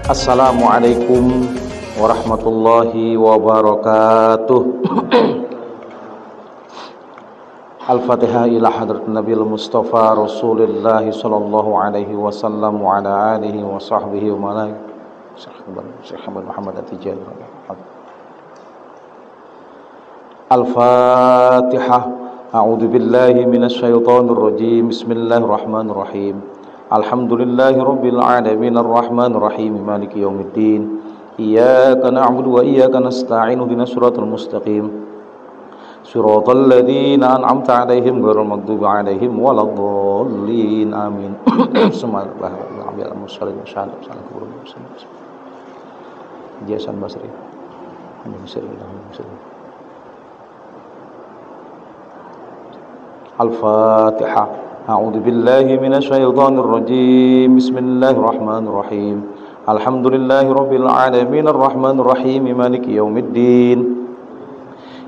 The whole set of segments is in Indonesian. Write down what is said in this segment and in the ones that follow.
Assalamualaikum warahmatullahi wabarakatuh. Al-Fatihah ila hadrat Nabil Mustafa Rasulullah sallallahu alaihi wasallam wa ala alihi wa sahbihi wa man Syekh Muhammad At-Tijani. Al-Fatihah. A'udzu billahi minasy syaithanir rajim. Bismillahirrahmanirrahim. Alhamdulillahi rabbil alamin arrahmanir rahim maliki yaumiddin. Iyyaka na'budu wa iyyaka nasta'in ihdinas siratal mustaqim. Siratal ladzina an'amta 'alaihim ghairil maghdubi 'alaihim waladdallin. Amin. Jasan Basri. Al-Fatihah. A'udzu billahi minasy syaithanir rajim. Bismillahirrahmanirrahim. Alhamdulillahi rabbil alamin arrahmanir rahim maliki yaumiddin.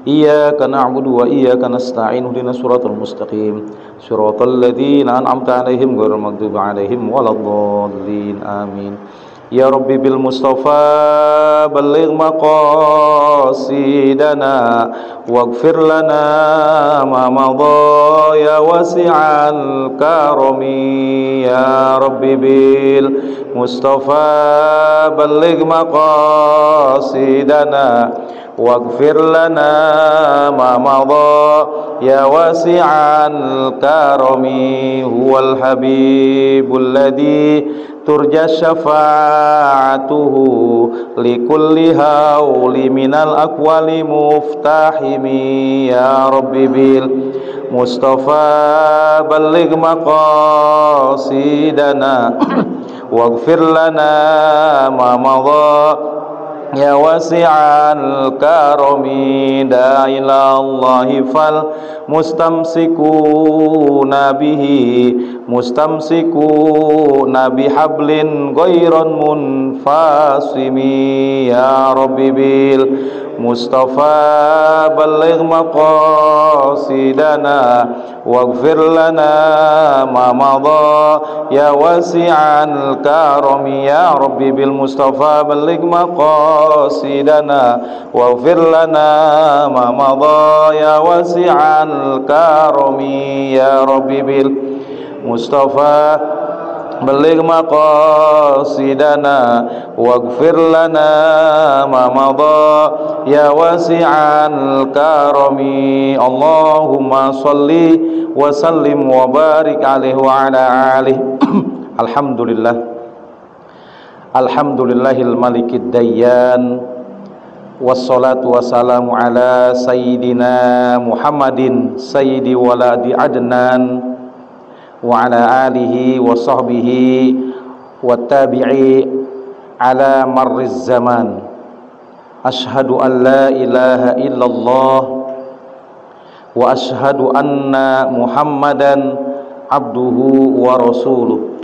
Iyyaka na'budu wa iyyaka nasta'in ihdinas siratal mustaqim. Siratal ladzina an'amta 'alaihim ghairil maghdubi 'alaihim waladdallin. Amin. Ya Rabbi bil Mustafa balligh maqasidana waghfir lana ma madha ya wasi'al karami. Ya Rabbi bil Mustafa balligh maqasidana waghfir lana ma madha ya wasi'al karami. Huwal habibul ladzi turja syafa'atuhu likulli hauli minal aqwali muftahimi. Ya Rabbi bil Mustafa balligh maqasidana waghfir lana ma madha ya wasi'al karami. Da'ila Allahi fal mustamsikuna bihi mustamsikuna bihablin ghairan munfasimi. Ya Rabbi bil Mustafa balligh maqasidana waghfir lana ma madha ya wasi'al karami. Ya Rabbi bil Mustafa balligh maqasidana waghfir lana ma madha ya wasi'al karami. Ya Rabbi bil Mustafa balligh maqasidana waghfir lana ma madha ya wasi'al karami. Allahumma salli wa sallim wa barik alaihi wa ala alihi. Alhamdulillah. Alhamdulillahil malikid dayyan. Wassalatu wassalamu ala sayyidina Muhammadin sayyidi waladi adnan wa ala alihi wa sahbihi wa tabi'i ala marriz zaman. Ashhadu an la ilaha illallah wa ashhadu anna Muhammadan abduhu wa rasuluh.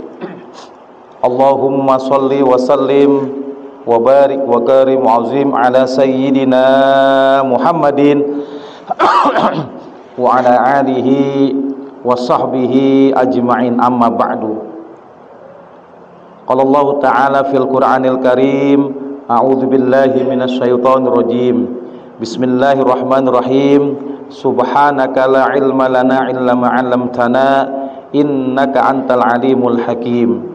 Allahumma salli wa sallim wa barik wa karim wa azim ala sayyidina Muhammadin wa ala alihi wa sahbihi ajma'in. Amma ba'du. Qala Allah ta'ala fil Qur'anil Karim, a'udzu billahi minasy syaithanir rajim. Bismillahirrahmanirrahim. Subhanaka la ilma lana illa ma 'allamtana innaka antal alimul hakim.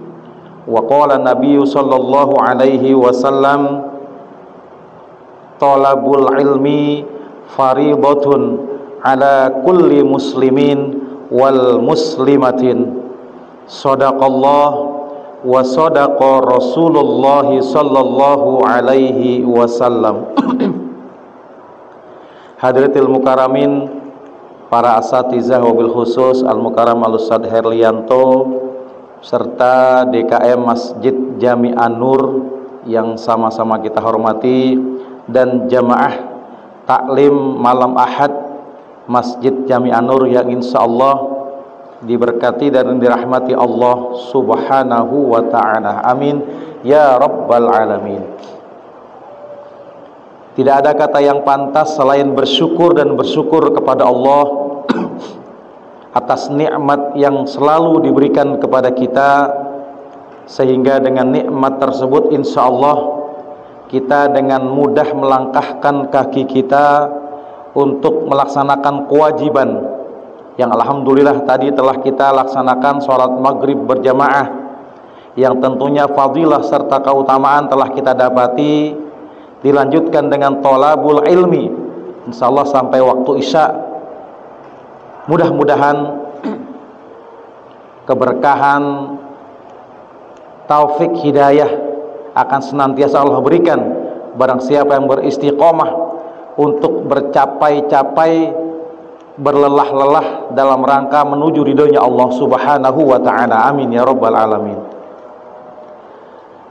Wa qala Nabiyyu sallallahu alaihi wasallam, talabul ilmi faridatun ala kulli muslimin wal muslimatin. Sadaqallah wa sadaqa Rasulullah sallallahu alaihi wasallam. Hadiratil mukaramin, para asatizah wabil khusus al-mukaram al-Ustadz Herlianto serta DKM Masjid Jami An-Nur yang sama-sama kita hormati, dan jamaah taklim malam Ahad Masjid Jami An-Nur yang insyaallah diberkati dan dirahmati Allah subhanahu wa ta'ala. Amin ya rabbal alamin. Tidak ada kata yang pantas selain bersyukur dan bersyukur kepada Allah atas nikmat yang selalu diberikan kepada kita, sehingga dengan nikmat tersebut insya Allah kita dengan mudah melangkahkan kaki kita untuk melaksanakan kewajiban yang alhamdulillah tadi telah kita laksanakan sholat maghrib berjamaah, yang tentunya fadilah serta keutamaan telah kita dapati. Dilanjutkan dengan thalabul ilmi insya Allah sampai waktu isya. Mudah-mudahan keberkahan, taufik, hidayah akan senantiasa Allah berikan barang siapa yang beristiqomah untuk bercapai-capai, berlelah-lelah dalam rangka menuju ridhonya Allah subhanahu wa ta'ala. Amin ya rabbal alamin.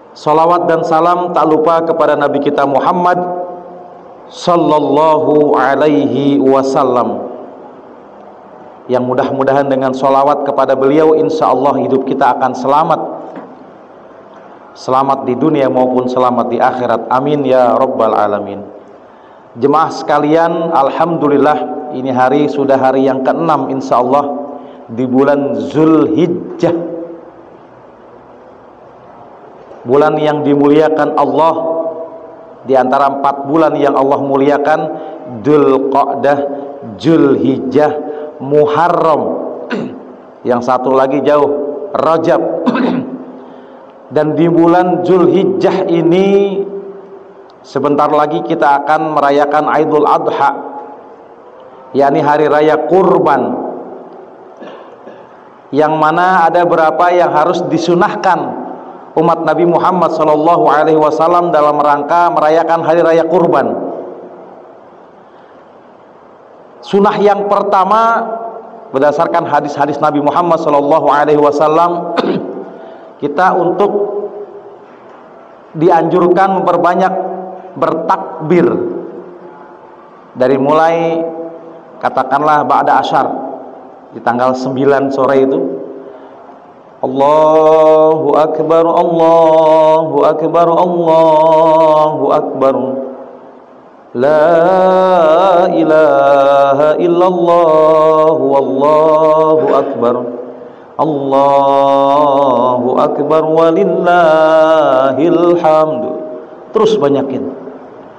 Salawat dan salam tak lupa kepada Nabi kita Muhammad sallallahu alaihi wasallam, yang mudah-mudahan dengan salawat kepada beliau insya Allah hidup kita akan selamat, selamat di dunia maupun selamat di akhirat. Amin ya rabbal alamin. Jemaah sekalian, alhamdulillah ini hari sudah hari yang ke-6 insya Allah di bulan Zulhijjah, bulan yang dimuliakan Allah. Di antara 4 bulan yang Allah muliakan, Dzulqa'dah, Zulhijjah, Muharram, yang satu lagi jauh, Rajab. Dan di bulan Zulhijjah ini sebentar lagi kita akan merayakan Idul Adha, yakni hari raya kurban, yang mana ada berapa yang harus disunahkan umat Nabi Muhammad SAW dalam rangka merayakan hari raya kurban. Sunnah yang pertama berdasarkan hadis-hadis Nabi Muhammad SAW, kita untuk dianjurkan memperbanyak bertakbir dari mulai katakanlah ba'da asyar, di tanggal 9 sore itu, Allahu Akbar, Allahu Akbar, Allahu Akbar, La ilaha illallah, Wallahu Akbar, Allahu Akbar, walillahil hamd. Terus banyakin.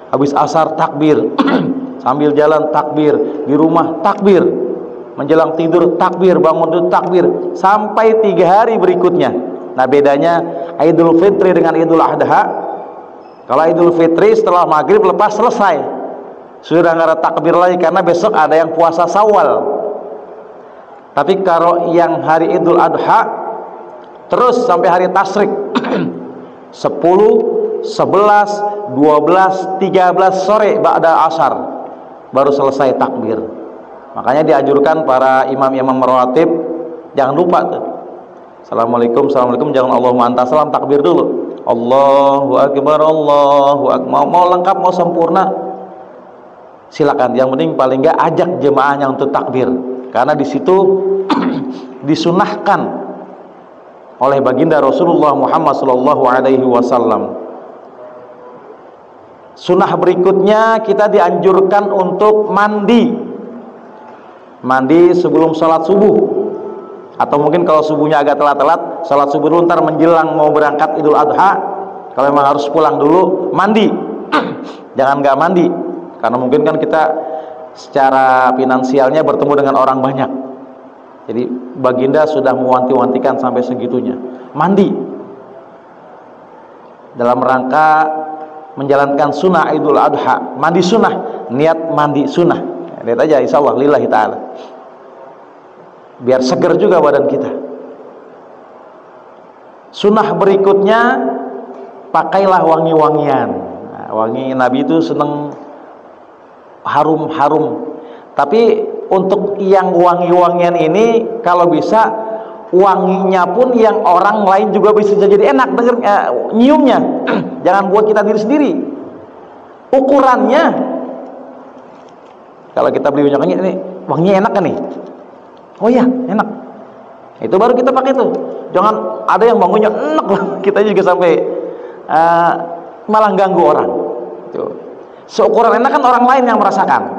Habis asar takbir, sambil jalan takbir, di rumah takbir, menjelang tidur takbir, bangun tidur takbir, sampai 3 hari berikutnya. Nah, bedanya Idul Fitri dengan Idul Adha, kalau Idul Fitri setelah maghrib lepas selesai, sudah nggak ada takbir lagi karena besok ada yang puasa Syawal. Tapi kalau yang hari Idul Adha terus sampai hari Tasyrik 10, 11, 12, 13 sore ba'da asar baru selesai takbir. Makanya dianjurkan para imam-imam merawatib jangan lupa tuh, Assalamualaikum, Assalamualaikum, jangan Allahumma anta salam, takbir dulu, Allahu Akbar, Allahu Akbar. Mau lengkap, mau sempurna silakan, yang penting paling enggak ajak jemaahnya untuk takbir, karena di situ disunahkan oleh baginda Rasulullah Muhammad SAW. Sunnah berikutnya, kita dianjurkan untuk mandi sebelum sholat subuh, atau mungkin kalau subuhnya agak telat-telat, sholat subuh dulu, ntar menjelang mau berangkat Idul Adha, kalau memang harus pulang dulu, mandi. Jangan nggak mandi, karena mungkin kan kita secara finansialnya bertemu dengan orang banyak. Jadi baginda sudah mewanti-wantikan sampai segitunya, mandi dalam rangka menjalankan sunnah Idul Adha. Mandi sunnah, niat mandi sunnah, lihat aja, insya Allah lillahi ta'ala, biar seger juga badan kita. Sunnah berikutnya, pakailah wangi-wangian. Nah, wangi Nabi itu seneng harum-harum. Tapi untuk yang wangi-wangian ini, kalau bisa wanginya pun yang orang lain juga bisa jadi enak denger, nyiumnya. Jangan buat kita diri sendiri. Ukurannya, kalau kita beli minyak wangi, ini wanginya enak kan nih? Oh iya, enak. Itu baru kita pakai tuh. Jangan ada yang wanginya enak lah, kita juga sampai malah ganggu orang. Tuh. Seukuran enak kan orang lain yang merasakan.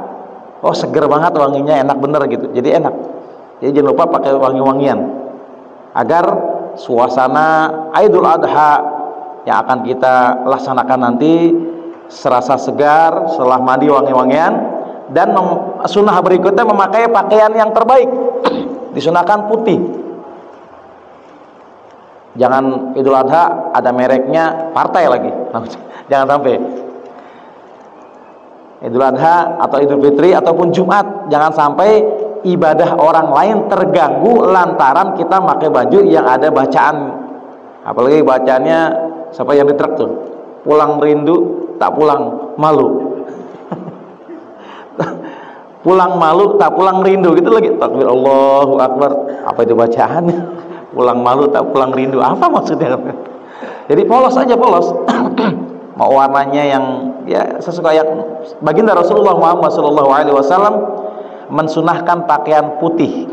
Oh, seger banget wanginya, enak bener gitu. Jadi enak. Jadi jangan lupa pakai wangi-wangian agar suasana Idul Adha yang akan kita laksanakan nanti serasa segar setelah mandi wangi-wangian. Dan sunnah berikutnya memakai pakaian yang terbaik. Disunahkan putih. Jangan Idul Adha ada mereknya partai lagi. Jangan sampai. Idul Adha atau Idul Fitri ataupun Jumat, jangan sampai ibadah orang lain terganggu lantaran kita pakai baju yang ada bacaan. Apalagi bacaannya siapa yang di truk tuh, pulang rindu tak pulang malu. Pulang malu tak pulang rindu gitu lagi. Takbir Allahu Akbar. Apa itu bacaannya? Pulang malu tak pulang rindu, apa maksudnya? Jadi polos aja, polos. Mau warnanya yang ya sesuai yang baginda Rasulullah Muhammad SAW mensunahkan pakaian putih,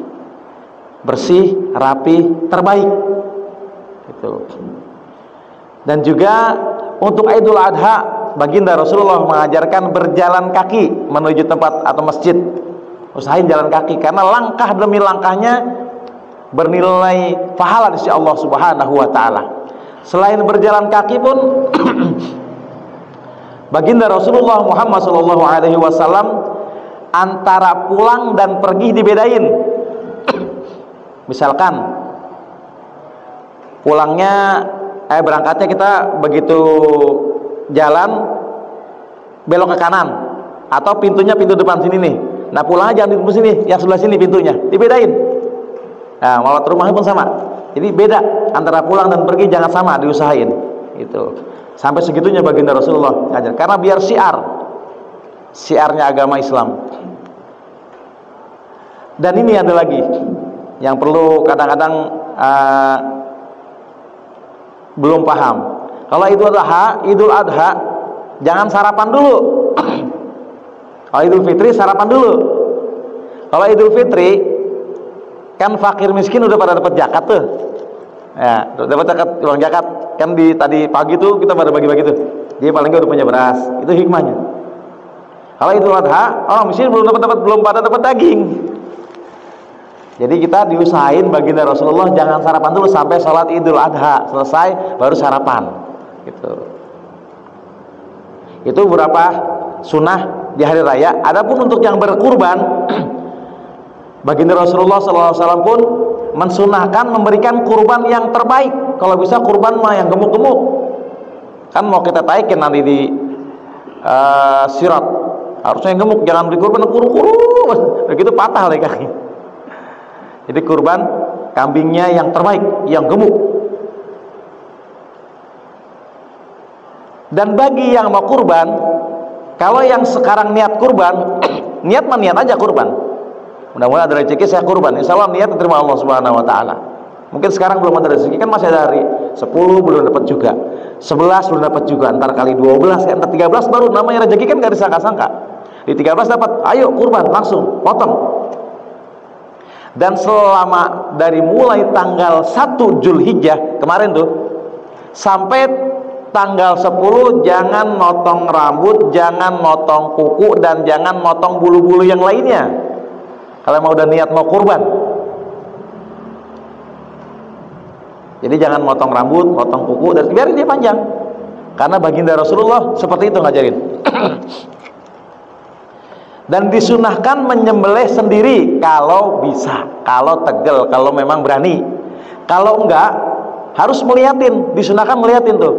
bersih, rapi, terbaik gitu. Dan juga untuk Idul Adha baginda Rasulullah mengajarkan berjalan kaki menuju tempat atau masjid. Usahain jalan kaki karena langkah demi langkahnya bernilai pahala di sisi Allah Subhanahu wa taala. Selain berjalan kaki pun baginda Rasulullah Muhammad SAW antara pulang dan pergi dibedain. Misalkan pulangnya berangkatnya kita begitu jalan belok ke kanan atau pintunya pintu depan sini nih. Nah pulangnya jangan di depan sini, yang sebelah sini pintunya dibedain. Nah mau ke rumahnya pun sama. Jadi beda antara pulang dan pergi, jangan sama, diusahain. Itu sampai segitunya baginda Rasulullah ngajar. Karena biar syiarnya agama Islam. Dan ini ada lagi yang perlu kadang-kadang belum paham. Kalau Idul Adha jangan sarapan dulu. Kalau Idul Fitri sarapan dulu. Kalau Idul Fitri kan fakir miskin udah pada dapat zakat tuh. Ya, dapat zakat, uang zakat. Kan tadi pagi tuh kita pada bagi-bagi tuh. Jadi paling nggak udah punya beras. Itu hikmahnya. Kalau Idul Adha orang miskin belum pada dapat daging. Jadi kita diusahain baginda Rasulullah jangan sarapan dulu sampai sholat Idul Adha selesai baru sarapan. Gitu. Itu beberapa sunnah di hari raya. Adapun untuk yang berkurban, baginda Rasulullah SAW pun mensunahkan memberikan kurban yang terbaik. Kalau bisa kurban mah yang gemuk-gemuk. Kan mau kita taikin nanti di sirat, harusnya yang gemuk, jangan beli kurban kuru-kuru, begitu patah lagi kaki. Jadi kurban kambingnya yang terbaik, yang gemuk. Dan bagi yang mau kurban, kalau yang sekarang niat kurban, niat aja kurban. Mudah-mudahan ada rezeki saya kurban. Insya Allah niat diterima Allah Subhanahu Wa Taala. Mungkin sekarang belum ada rezeki, kan masih ada hari 10 belum dapat juga, 11 belum dapat juga, ntar kali 12, ntar 13 baru namanya rezeki, kan gak disangka-sangka. Di 13 dapat, ayo kurban langsung potong. Dan selama dari mulai tanggal 1 Zulhijjah kemarin tuh sampai tanggal 10 jangan motong rambut, jangan motong kuku, dan jangan motong bulu-bulu yang lainnya. Kalau mau udah niat mau kurban. Jadi jangan motong rambut, motong kuku, dan biarin dia panjang. Karena baginda Rasulullah seperti itu ngajarin. Dan disunahkan menyembelih sendiri kalau bisa, kalau tegel, kalau memang berani. Kalau enggak, harus melihatin, disunahkan melihatin tuh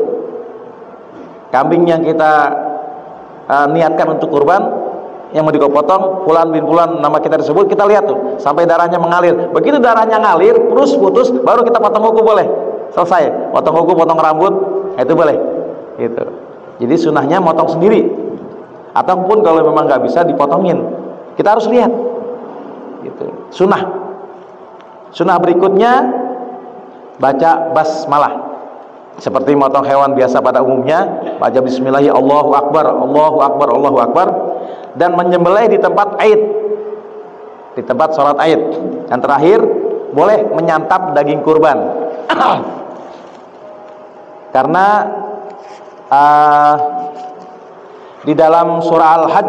kambing yang kita niatkan untuk kurban, yang mau dipotong, fulan bin fulan nama kita disebut, kita lihat tuh sampai darahnya mengalir. Begitu darahnya ngalir, terus putus, baru kita potong kuku boleh. Selesai, potong kuku, potong rambut, itu boleh. Gitu. Jadi sunahnya motong sendiri. Ataupun kalau memang nggak bisa dipotongin, kita harus lihat. Gitu. Sunnah berikutnya baca basmalah. Seperti motong hewan biasa pada umumnya, baca bismillahirrahmanirrahim, Allahu Akbar, Allahu Akbar, Allahu Akbar, dan menyembelih di tempat Aid, di tempat sholat Aid. Yang terakhir, boleh menyantap daging kurban. Karena di dalam surah Al-Hajj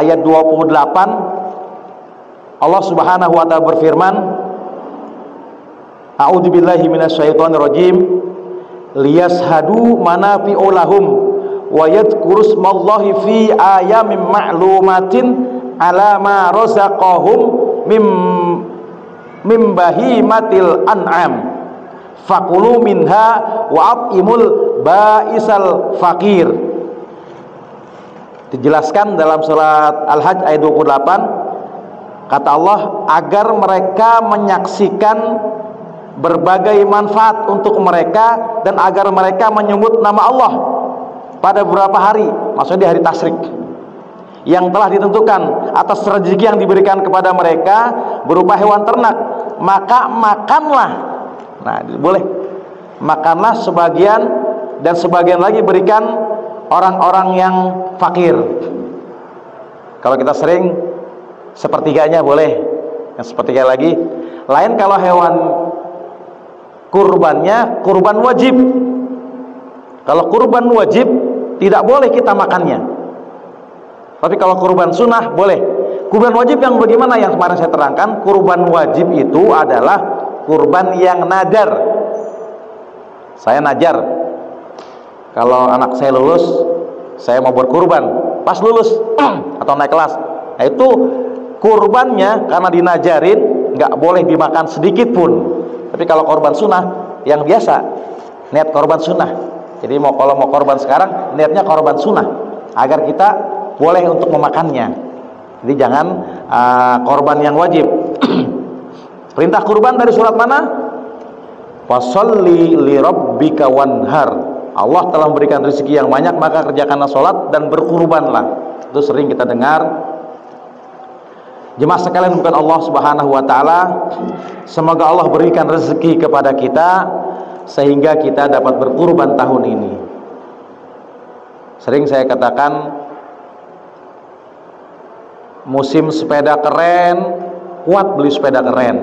ayat 28 Allah Subhanahu wa taala berfirman, A'udzubillahi minasyaitonirrajim, liyashhadu manafi'u lahum wa yadhkurusmallahi fi ayamin ma'lumatin ala ma razaqahum mim bahimatil an'am fakulu minha wa at'imul ba'isal fakir. Dijelaskan dalam surat Al-Hajj ayat 28, kata Allah, agar mereka menyaksikan berbagai manfaat untuk mereka dan agar mereka menyebut nama Allah pada beberapa hari, maksudnya di hari tasyrik, yang telah ditentukan atas rezeki yang diberikan kepada mereka berupa hewan ternak, maka makanlah. Nah, boleh makanlah sebagian dan sebagian lagi berikan orang-orang yang fakir. Kalau kita sering sepertiganya boleh, yang sepertiga lagi. Lain kalau hewan kurbannya kurban wajib. Kalau kurban wajib tidak boleh kita makannya. Tapi kalau kurban sunnah boleh. Kurban wajib yang bagaimana yang kemarin saya terangkan? Kurban wajib itu adalah kurban yang nadar. Saya najar, kalau anak saya lulus, saya mau berkurban pas lulus atau naik kelas. Nah, itu kurbannya karena dinajarin nggak boleh dimakan sedikit pun. Tapi kalau korban sunnah yang biasa, niat korban sunnah. Jadi kalau mau korban sekarang, niatnya korban sunnah agar kita boleh untuk memakannya. Jadi jangan korban yang wajib. Perintah kurban dari surat mana? Fasholli li rabbika wanhar. Allah telah memberikan rezeki yang banyak, maka kerjakanlah sholat dan berkurbanlah. Itu sering kita dengar. Jemaah sekalian, bukan Allah Subhanahu wa taala, semoga Allah berikan rezeki kepada kita sehingga kita dapat berkurban tahun ini. Sering saya katakan, musim sepeda keren, kuat beli sepeda keren,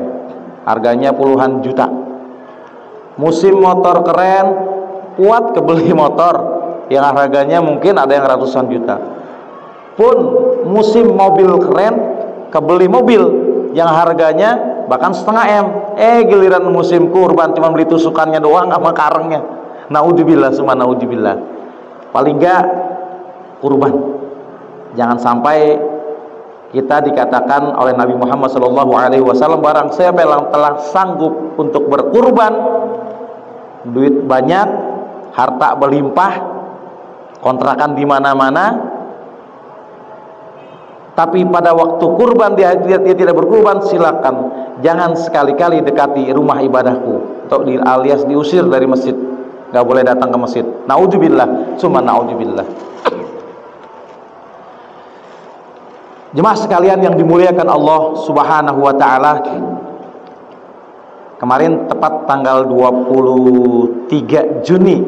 harganya puluhan juta. Musim motor keren, kuat kebeli motor yang harganya mungkin ada yang ratusan juta. Pun musim mobil keren, kebeli mobil yang harganya bahkan setengah M. Giliran musim kurban cuma beli tusukannya doang sama karengnya. Naudzubillah, summa naudzubillah. Paling enggak kurban. Jangan sampai kita dikatakan oleh Nabi Muhammad SAW, barang siapa yang telah sanggup untuk berkurban, duit banyak, harta berlimpah, kontrakan di mana-mana, tapi pada waktu kurban dia tidak berkurban, silakan jangan sekali-kali dekati rumah ibadahku, atau alias diusir dari masjid, nggak boleh datang ke masjid. Naudzubillah, summa naudzubillah. Jemaah sekalian yang dimuliakan Allah Subhanahu wa taala, kemarin tepat tanggal 23 Juni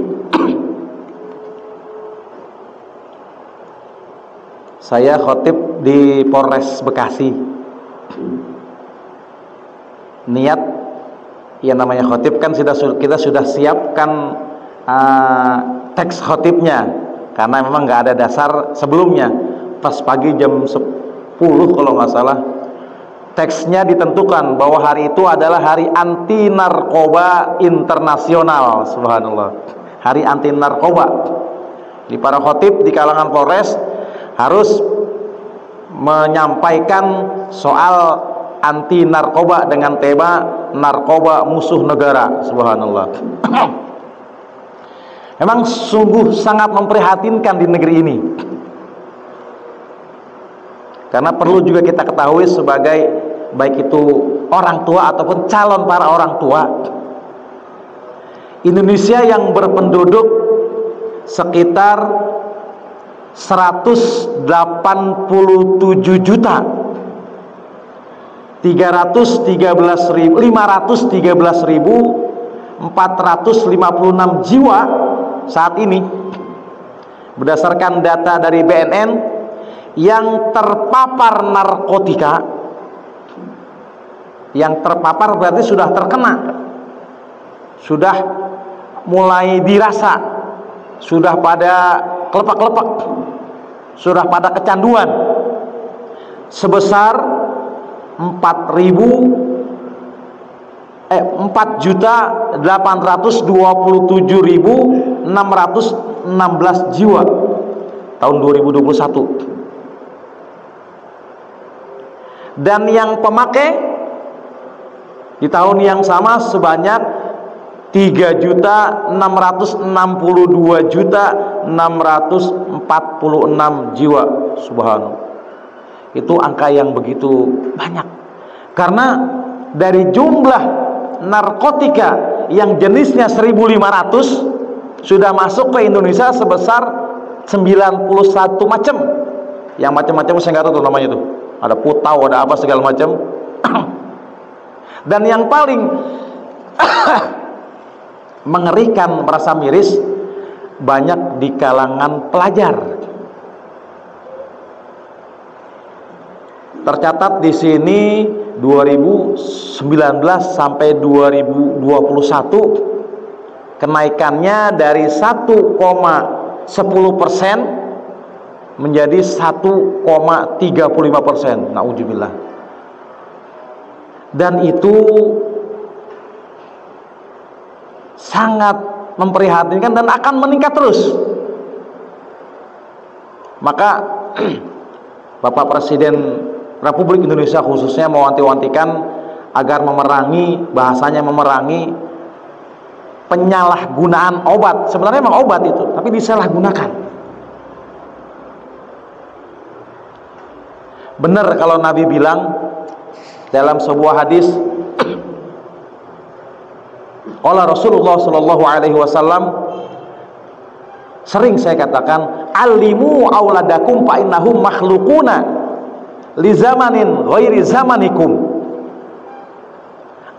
saya khotib di Polres Bekasi. Niat yang namanya khotib kan kita sudah siapkan teks khotibnya, karena memang nggak ada dasar sebelumnya. Pas pagi jam 10 kalau nggak salah, teksnya ditentukan bahwa hari itu adalah hari anti narkoba internasional. Subhanallah, hari anti narkoba. Di para khotib di kalangan Polres harus menyampaikan soal anti narkoba dengan tema narkoba musuh negara. Subhanallah. Memang sungguh sangat memprihatinkan di negeri ini. Karena perlu juga kita ketahui sebagai baik itu orang tua ataupun calon para orang tua, Indonesia yang berpenduduk sekitar 187 juta 513.456 jiwa saat ini, berdasarkan data dari BNN, yang terpapar narkotika. Yang terpapar berarti sudah terkena, sudah mulai dirasa, sudah pada kelepak-kelepak, sudah pada kecanduan, sebesar 4.827.616 jiwa tahun 2021. Dan yang pemakai di tahun yang sama sebanyak 3.662.646 jiwa. Subhanallah. Itu angka yang begitu banyak. Karena dari jumlah narkotika yang jenisnya 1.500 sudah masuk ke Indonesia sebesar 91 macam. Yang macam-macam saya nggak tahu tuh namanya tuh. Ada putau, ada apa segala macam. Dan yang paling mengerikan, merasa miris, banyak di kalangan pelajar. Tercatat di sini 2019 sampai 2021 kenaikannya dari 1,10% menjadi 1,35%. Nauzubillah. Dan itu sangat memprihatinkan dan akan meningkat terus. Maka Bapak Presiden Republik Indonesia khususnya mewanti-wantikan agar memerangi, bahasanya memerangi penyalahgunaan obat. Sebenarnya memang obat itu, tapi disalahgunakan. Benar kalau Nabi bilang dalam sebuah hadis, qala Rasulullah sallallahu alaihi wasallam, sering saya katakan, alimu auladakum fa innahum makhluquna li zamanin ghairi zamanikum.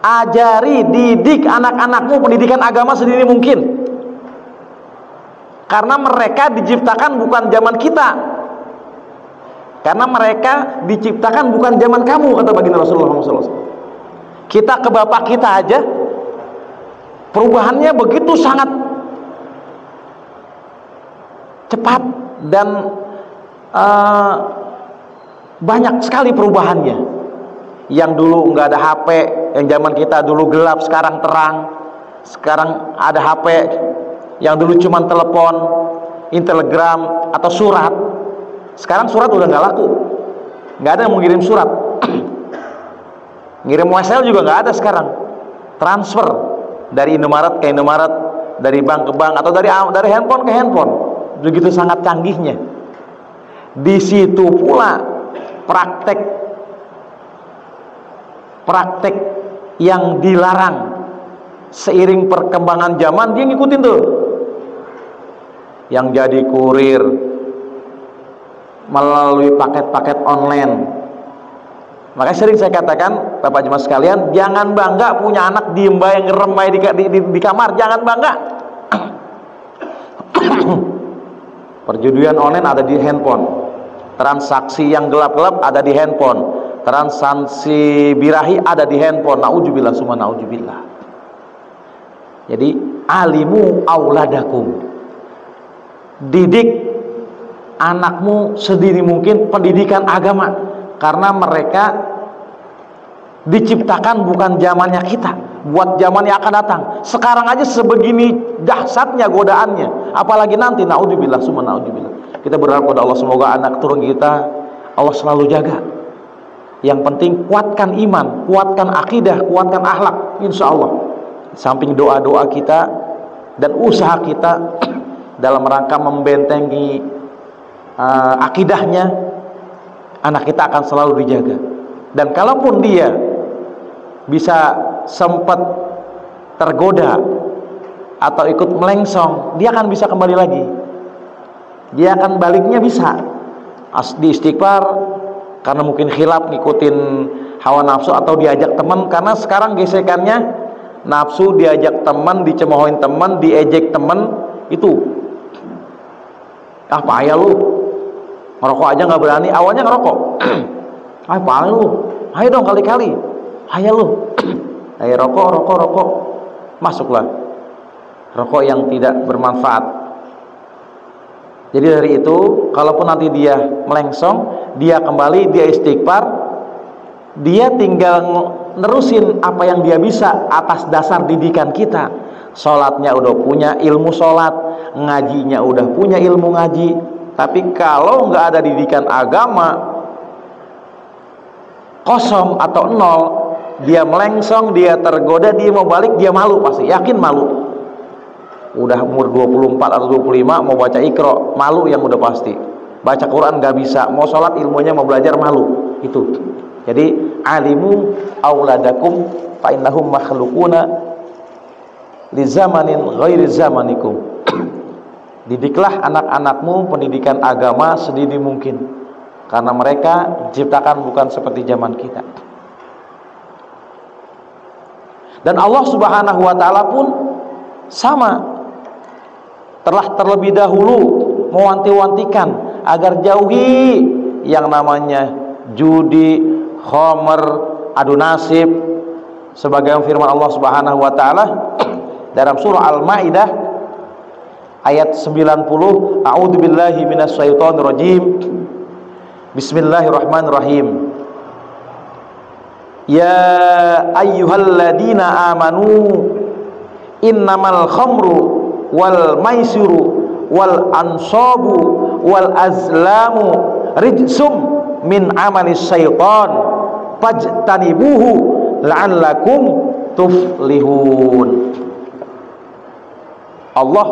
Ajari, didik anak-anakmu pendidikan agama sedini mungkin, karena mereka diciptakan bukan zaman kita, karena mereka diciptakan bukan zaman kamu, kata baginda Rasulullah SAW. Kita ke bapak kita aja perubahannya begitu sangat cepat dan banyak sekali perubahannya. Yang dulu nggak ada HP, yang zaman kita dulu gelap sekarang terang. Sekarang ada HP, yang dulu cuma telepon, telegram atau surat. Sekarang surat udah nggak laku, nggak ada yang mau ngirim surat. Ngirim WhatsApp juga nggak ada sekarang. Transfer dari Indomaret ke Indomaret, dari bank ke bank, atau dari handphone ke handphone. Begitu sangat canggihnya. Di situ pula praktek yang dilarang. Seiring perkembangan zaman dia ngikutin tuh. Yang jadi kurir melalui paket-paket online. Makanya sering saya katakan, Bapak jemaah sekalian, jangan bangga punya anak diem bae ngerem bae di kamar, jangan bangga. Perjudian online ada di handphone, transaksi yang gelap-gelap ada di handphone, transaksi birahi ada di handphone. Nauzubillah summa nauzubillah. Jadi alimu auladakum, didik anakmu sedini mungkin pendidikan agama, karena mereka diciptakan bukan zamannya kita, buat zaman yang akan datang. Sekarang aja sebegini dahsyatnya godaannya, apalagi nanti. Naudzubillah summa naudzubillah. Kita berharap kepada Allah, semoga anak turun kita Allah selalu jaga. Yang penting kuatkan iman, kuatkan akidah, kuatkan akhlak, insya Allah. Samping doa-doa kita dan usaha kita dalam rangka membentengi akidahnya, anak kita akan selalu dijaga. Dan kalaupun dia bisa sempat tergoda atau ikut melengsong, dia akan bisa kembali lagi. Dia akan baliknya bisa di istighfar, karena mungkin khilaf ngikutin hawa nafsu atau diajak teman. Karena sekarang gesekannya nafsu, diajak teman, dicemoohin teman, diejek teman, itu payah lu, ngerokok aja nggak berani. Awalnya ngerokok, payah lu, ayo dong kali-kali, ayo lu, ayo rokok, masuklah rokok yang tidak bermanfaat. Jadi dari itu, kalaupun nanti dia melengsong, dia kembali, dia istighfar, Dia tinggal nerusin apa yang dia bisa atas dasar didikan kita. Sholatnya udah punya ilmu sholat, ngajinya udah punya ilmu ngaji. Tapi kalau nggak ada didikan agama, kosong atau nol, dia melengsong, dia tergoda, dia mau balik, dia malu, pasti yakin malu. Udah umur 24 atau 25 mau baca Iqra, malu yang udah pasti. Baca Quran nggak bisa, mau sholat ilmunya mau belajar malu. Itu. Jadi alimu auladakum fa innahum makhluquna li zamanin ghairi zamanikum. Didiklah anak-anakmu pendidikan agama sedini mungkin, karena mereka diciptakan bukan seperti zaman kita. Dan Allah Subhanahu wa taala pun sama, telah terlebih dahulu mewanti-wantikan agar jauhi yang namanya judi, khamr, adu nasib, sebagaimana firman Allah Subhanahu wa taala dalam surah Al-Maidah ayat 90, a'udzubillahi minasyaitonir rajim. Bismillahirrahmanirrahim. Ya ayyuhalladzina amanu innamal khamru wal maisiru wal ansabu wal azlamu rijsum min amalis syaitan fajtanibuhu la'allakum tuflihun. Allah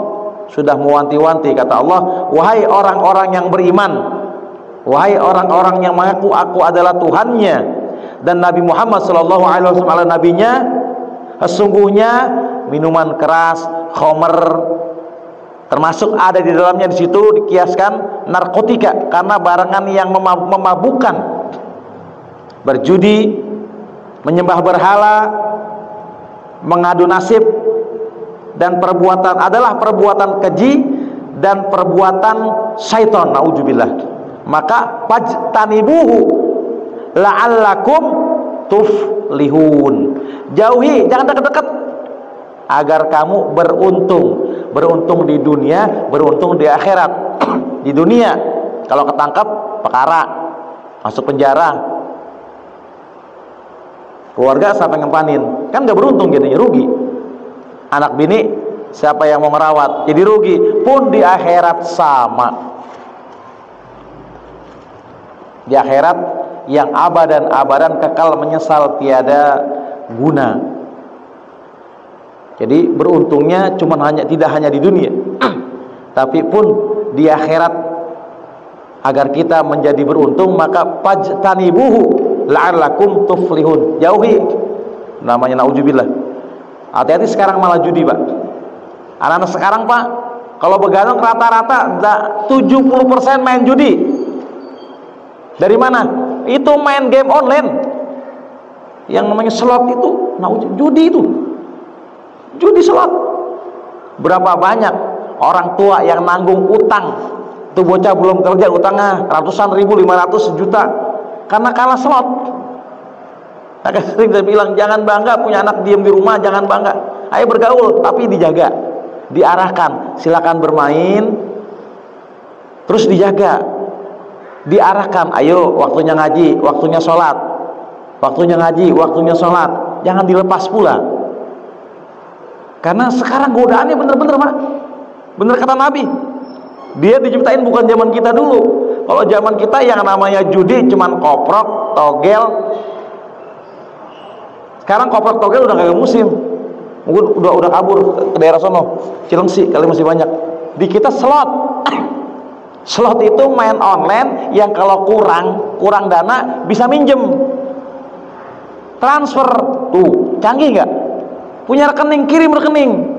sudah mewanti-wanti, kata Allah, wahai orang-orang yang beriman, wahai orang-orang yang mengaku aku adalah Tuhannya dan Nabi Muhammad sallallahu alaihi wasallam adalah nabinya, sesungguhnya minuman keras, khamr, termasuk ada di dalamnya, di situ dikiaskan narkotika karena barangan yang memabukkan, berjudi, menyembah berhala, mengadu nasib, dan perbuatan adalah perbuatan keji dan perbuatan syaitan, naudzubillah. Maka fajtanibuhu la'allakum tuflihun. Jauhi, jangan dekat-dekat, agar kamu beruntung di dunia, beruntung di akhirat. Di dunia kalau ketangkap perkara, masuk penjara, keluarga siapa yang ngempanin, kan gak beruntung, jadinya rugi. Anak bini siapa yang mau merawat, jadi rugi. Pun di akhirat sama. Di akhirat yang abadan kekal menyesal tiada guna. Jadi beruntungnya tidak hanya di dunia, tapi pun di akhirat. Agar kita menjadi beruntung, maka fajtanibuhu la'allakum tuflihun. Jauhi, namanya naudzubillah. Hati-hati sekarang malah judi, Pak. Anak-anak sekarang, Pak, kalau begadang rata-rata 70% main judi. Dari mana? Itu main game online yang namanya slot itu. Nah, judi itu, judi slot. Berapa banyak orang tua yang nanggung utang, tuh bocah belum kerja utangnya ratusan ribu, 500, juta, karena kalah slot. Maka sering saya bilang, jangan bangga punya anak diam di rumah, jangan bangga. Ayo bergaul, tapi dijaga, diarahkan. Silakan bermain, terus dijaga, diarahkan. Ayo waktunya ngaji, waktunya sholat, waktunya ngaji, waktunya sholat. Jangan dilepas pula. Karena sekarang godaannya bener-bener, Pak. Bener kata Nabi, dia diciptain bukan zaman kita dulu. Kalau zaman kita yang namanya judi cuman koprok, togel. Sekarang koprok togel udah kagak musim, mungkin udah kabur ke daerah sono, Cilengsi kali masih banyak. Di kita slot. Slot itu main online yang kalau kurang dana bisa minjem, transfer. Tuh canggih nggak? Punya rekening, kirim rekening.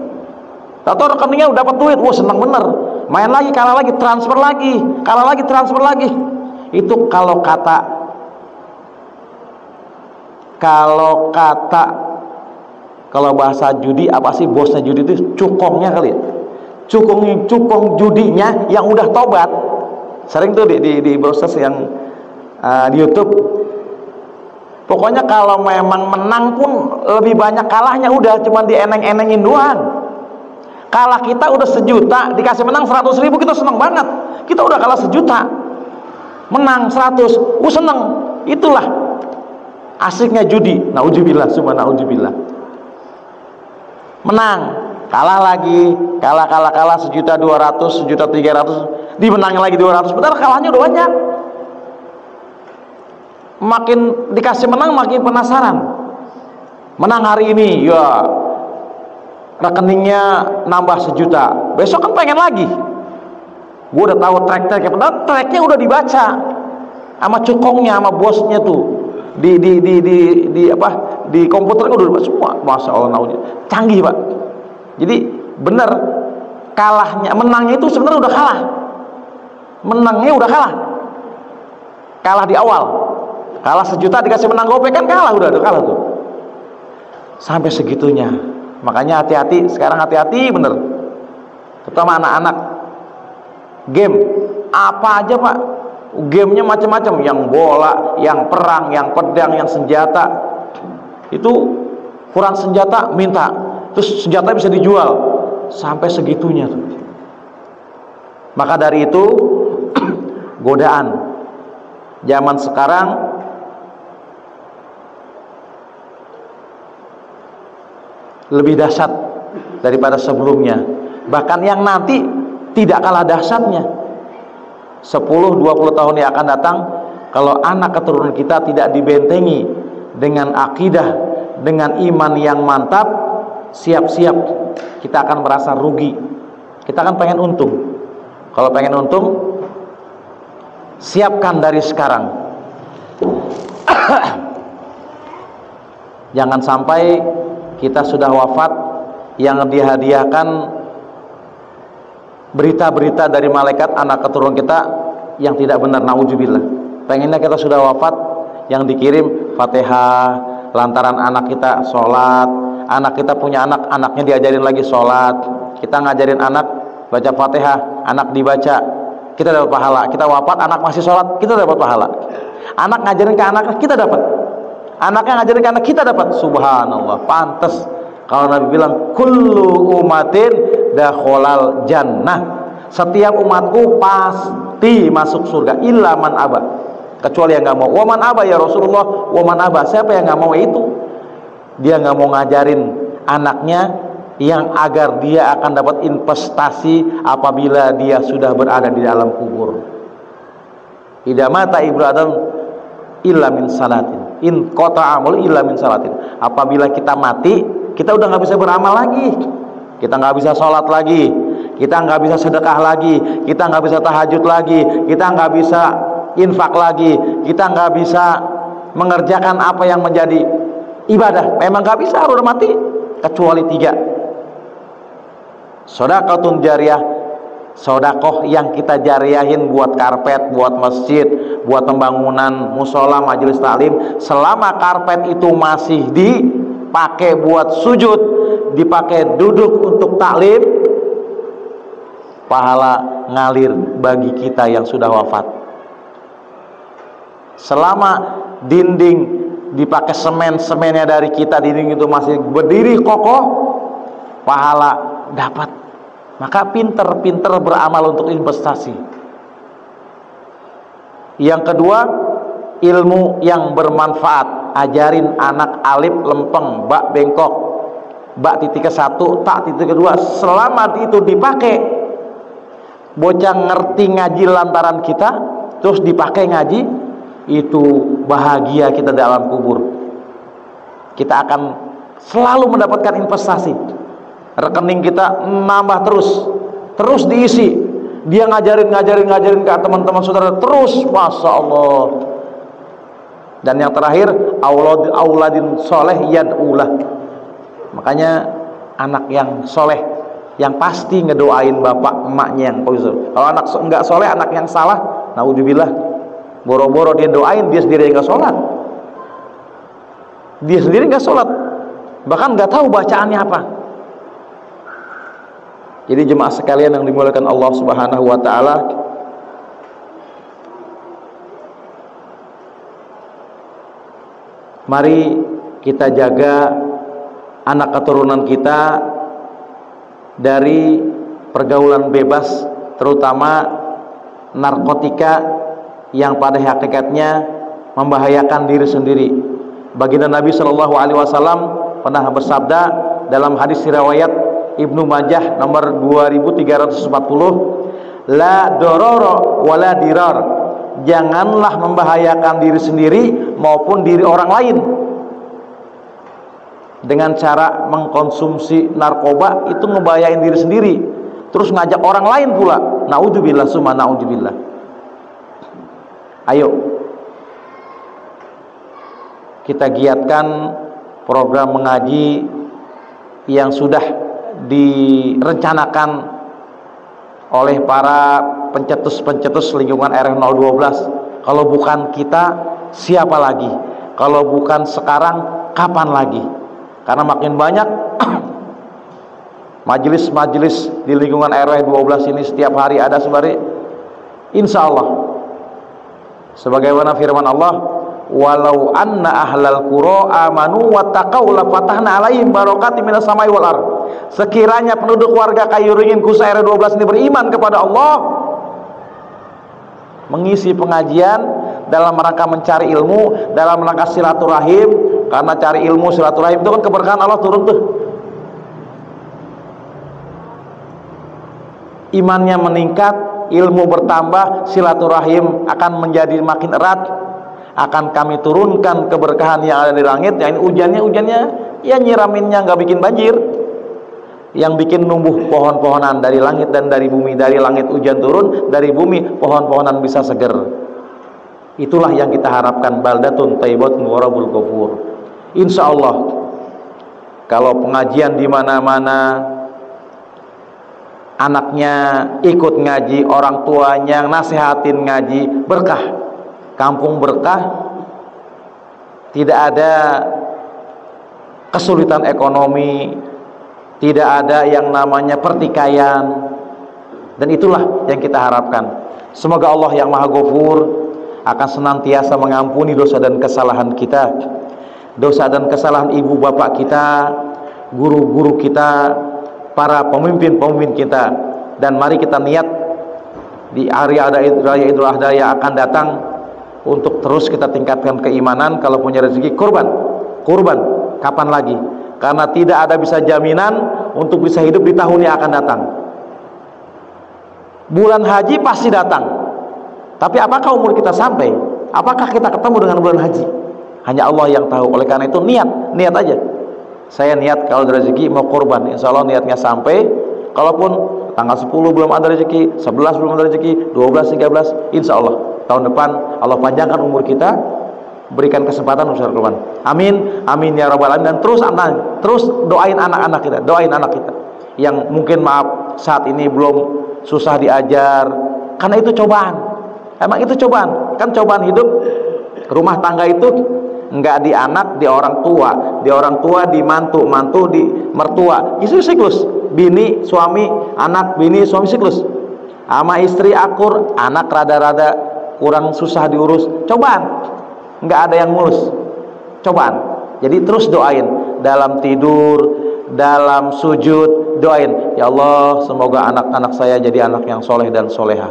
Tahu rekeningnya udah dapat duit, wah senang bener. Main lagi, kalah lagi, transfer lagi, kalah lagi, transfer lagi. Itu kalau bahasa judi apa sih bosnya judi itu? Cukongnya kali ya, cukong judinya yang udah tobat. Sering tuh di proses yang di YouTube. Pokoknya kalau memang menang pun lebih banyak kalahnya, udah cuman dieneng-enengin doang. Kalah kita udah 1 juta, dikasih menang 100.000, kita seneng banget. Kita udah kalah 1 juta, menang 100, seneng. Itulah asiknya judi, naudzubillah, summa naudzubillah. Menang, kalah lagi, kalah 1.200.000, 1.300.000, dimenangin lagi 200, benar kalahnya udah banyak. Makin dikasih menang makin penasaran. Menang hari ini, ya rekeningnya nambah 1 juta, besok kan pengen lagi. Gue udah tahu track-tracknya, padahal tracknya udah dibaca sama cukongnya, sama bosnya tuh. Di komputernya udah dibaca semua. Masya Allah, canggih Pak. Jadi bener, kalahnya, menangnya itu sebenarnya udah kalah. Menangnya udah kalah. Kalah di awal. Kalah 1 juta dikasih menang gopek kan kalah, udah kalah tuh. Sampai segitunya. Makanya hati-hati, sekarang hati-hati bener. Terutama anak-anak. Game apa aja Pak? Gamenya macam-macam, yang bola, yang perang, yang pedang, yang senjata. Itu kurang senjata minta, terus senjata bisa dijual, sampai segitunya tuh. Maka dari itu godaan zaman sekarang lebih dahsyat daripada sebelumnya. Bahkan yang nanti tidak kalah dahsyatnya. 10-20 tahun yang akan datang, kalau anak keturunan kita tidak dibentengi dengan akidah, dengan iman yang mantap, siap-siap kita akan merasa rugi. Kita akan pengen untung. Kalau pengen untung, siapkan dari sekarang. Jangan sampai kita sudah wafat, yang dihadiahkan berita-berita dari malaikat anak keturunan kita yang tidak benar, naudzubillah. Pengennya kita sudah wafat, yang dikirim Fatihah lantaran anak kita sholat, anak kita punya anak, anaknya diajarin lagi sholat, kita ngajarin anak baca Fatihah, anak dibaca, kita dapat pahala. Kita wafat, anak masih sholat, kita dapat pahala. Anak ngajarin ke anak, kita dapat. Anaknya ngajarin ke anak, kita dapat. Subhanallah, pantas kalau Nabi bilang kullu umatin dakhalal jannah, setiap umatku pasti masuk surga illa man aba, kecuali yang nggak mau. Wa man aba ya Rasulullah, wa man aba, siapa yang nggak mau? Itu dia nggak mau ngajarin anaknya yang agar dia akan dapat investasi apabila dia sudah berada di dalam kubur. Idza mata ibnu adam illa min salatin, in qata amal illa min salatin. Apabila kita mati, kita udah nggak bisa beramal lagi, kita nggak bisa sholat lagi, kita nggak bisa sedekah lagi, kita nggak bisa tahajud lagi, kita nggak bisa infak lagi, kita nggak bisa mengerjakan apa yang menjadi ibadah. Memang nggak bisa, udah mati, kecuali 3: sodaqatun jariyah, sodakoh yang kita jariyahin buat karpet, buat masjid, buat pembangunan musola, majelis taklim. Selama karpet itu masih dipakai buat sujud, dipakai duduk untuk taklim, pahala ngalir bagi kita yang sudah wafat. Selama dinding dipakai semennya dari kita, dinding itu masih berdiri kokoh, pahala dapat. Maka pinter-pinter beramal untuk investasi. Yang kedua, ilmu yang bermanfaat. Ajarin anak alif lempeng, bak bengkok, bak titik ke 1, tak titik ke 2. Selama itu dipakai, bocah ngerti ngaji lantaran kita, terus dipakai ngaji, itu bahagia kita dalam kubur. Kita akan selalu mendapatkan investasi. Rekening kita nambah terus diisi. Dia ngajarin ke teman-teman saudara terus, masya Allah. Dan yang terakhir, auladin soleh yad'ulah. Makanya anak yang soleh, yang pasti ngedoain bapak emaknya yang positif. Kalau anak enggak soleh, anak yang salah, naudzubillah, boro-boro dia doain, dia sendiri nggak sholat. Dia sendiri nggak sholat, bahkan nggak tahu bacaannya apa. Jadi jemaah sekalian yang dimuliakan Allah Subhanahu wa taala, mari kita jaga anak keturunan kita dari pergaulan bebas, terutama narkotika yang pada hakikatnya membahayakan diri sendiri. Baginda Nabi Shallallahu Alaihi Wasallam pernah bersabda dalam hadis riwayat Ibnu Majah nomor 2340, la dororo wala dirar, janganlah membahayakan diri sendiri maupun diri orang lain dengan cara mengkonsumsi narkoba. Itu ngebahayain diri sendiri, terus ngajak orang lain pula. Naudzubillah summa naudzubillah. Ayo kita giatkan program mengaji yang sudah direncanakan oleh para pencetus lingkungan RF012. Kalau bukan kita, siapa lagi? Kalau bukan sekarang, kapan lagi? Karena makin banyak majelis-majelis di lingkungan RW12 ini setiap hari ada sebenarnya. Insya Allah, sebagaimana firman Allah, walau anna ahlal qura amanu wattaqau la fatahna alaihim barakatim minas samai wal ardh. Sekiranya penduduk warga Kayuringin Kusa RW12 ini beriman kepada Allah, mengisi pengajian dalam rangka mencari ilmu, dalam rangka silaturahim, karena cari ilmu silaturahim itu kan keberkahan Allah turun tuh. Imannya meningkat, ilmu bertambah, silaturahim akan menjadi makin erat. Akan kami turunkan keberkahan yang ada di langit. Ya, ini hujannya ya nyiraminnya nggak bikin banjir, yang bikin numbuh pohon-pohonan dari langit dan dari bumi. Dari langit hujan turun, dari bumi pohon-pohonan bisa seger. Itulah yang kita harapkan, baldatun thayyibatun wa rabbul ghafur. Insya Allah, kalau pengajian di mana-mana, anaknya ikut ngaji, orang tuanya nasihatin ngaji, berkah. Kampung berkah, tidak ada kesulitan ekonomi, tidak ada yang namanya pertikaian, dan itulah yang kita harapkan. Semoga Allah yang Maha Ghafur akan senantiasa mengampuni dosa dan kesalahan kita, dosa dan kesalahan ibu bapak kita, guru-guru kita, para pemimpin-pemimpin kita. Dan mari kita niat di hari raya Idul Adha yang akan datang untuk terus kita tingkatkan keimanan. Kalau punya rezeki, kurban, kapan lagi? Karena tidak ada bisa jaminan untuk bisa hidup di tahun yang akan datang. Bulan haji pasti datang, tapi apakah umur kita sampai? Apakah kita ketemu dengan bulan haji? Hanya Allah yang tahu. Oleh karena itu niat aja. Saya niat kalau ada rezeki mau kurban, insya Allah niatnya sampai. Kalaupun tanggal 10 belum ada rezeki, 11 belum ada rezeki, 12, 13, insya Allah tahun depan Allah panjangkan umur kita, berikan kesempatan usaha kurban. Amin, amin ya rabbal alamin. Dan terus doain anak-anak kita, yang mungkin maaf saat ini belum, susah diajar, karena itu cobaan. Emang itu cobaan, kan cobaan hidup. Rumah tangga itu enggak di anak, di orang tua, di mantu, di mertua. Itu siklus. Bini, suami, anak, bini, suami, siklus. Sama istri akur, anak rada-rada kurang susah diurus. Cobaan. Enggak ada yang mulus. Cobaan. Jadi terus doain dalam tidur, dalam sujud, doain, ya Allah, semoga anak-anak saya jadi anak yang soleh dan soleha.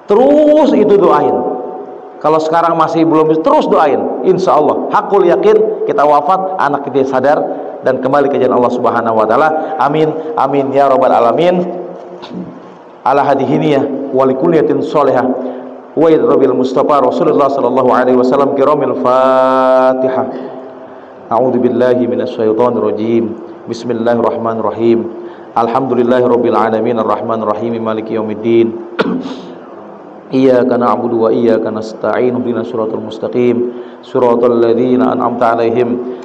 Terus itu doain. Kalau sekarang masih belum, terus doain. Insya Allah, hakul yakin kita wafat, anak kita sadar dan kembali ke jalan Allah Subhanahu Wa Taala. Amin, amin ya rabbal alamin. Ala hadihiniyah walikuliyatin solehah wa idrobil Mustafa Rasulullah Sallallahu Alaihi Wasallam kiramil Fatihah. A'udzu billahi minasyaitonir rajim. Bismillahirrahmanirrahim. Alhamdulillahirabbil alamin arrahmanir rahim maliki yaumiddin. Iyyaka na'budu wa iyyaka nasta'in ihdinas siratal mustaqim siratal ladzina an'amta 'alaihim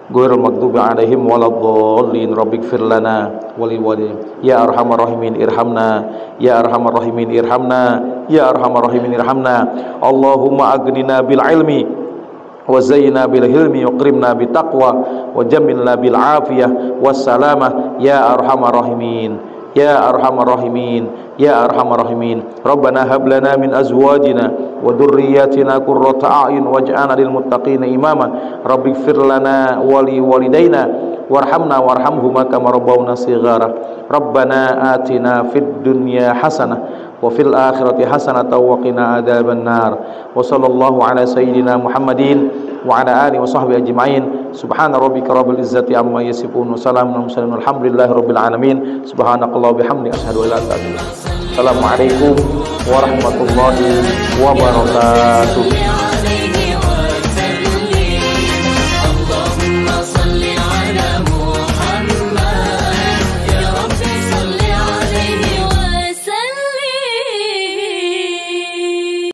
ghairil maghdubi 'alaihim waladdallin. Rabbighfir lana wa liwalidayna ya arhamar rahimin irhamna ya arhamar rahimin irhamna ya arhamar rahimin irhamna. Allahumma aghnina bil ilmi wa zayyina bil hilmi wa qrimna bit taqwa wa jammilna bil afiyah was salamah ya arhamar rahimin ya arhamar rahimin ya arhamar rahimin. Rabbana hab lana min azwajina wa dhurriyyatina qurrata a'yun waj'alna lil muttaqina imama. Rabbighfir lana wa li walidayna warhamna warhamhuma kama rabbawna shighara. Rabbana atina fid dunya hasanah wa fil akhirati hasanatan wa qina adzabannar. Wa sallallahu ala sayyidina Muhammadin wa ala alihi wa sahbihi ajma'in. Subhana rabbika rabbil izzati amma yasifun wa salamun alal mursalin walhamdulillahi rabbil alamin. Subhanakallah bihamdika asyhadu an la ilaha illa anta. Assalamualaikum warahmatullahi wabarakatuh.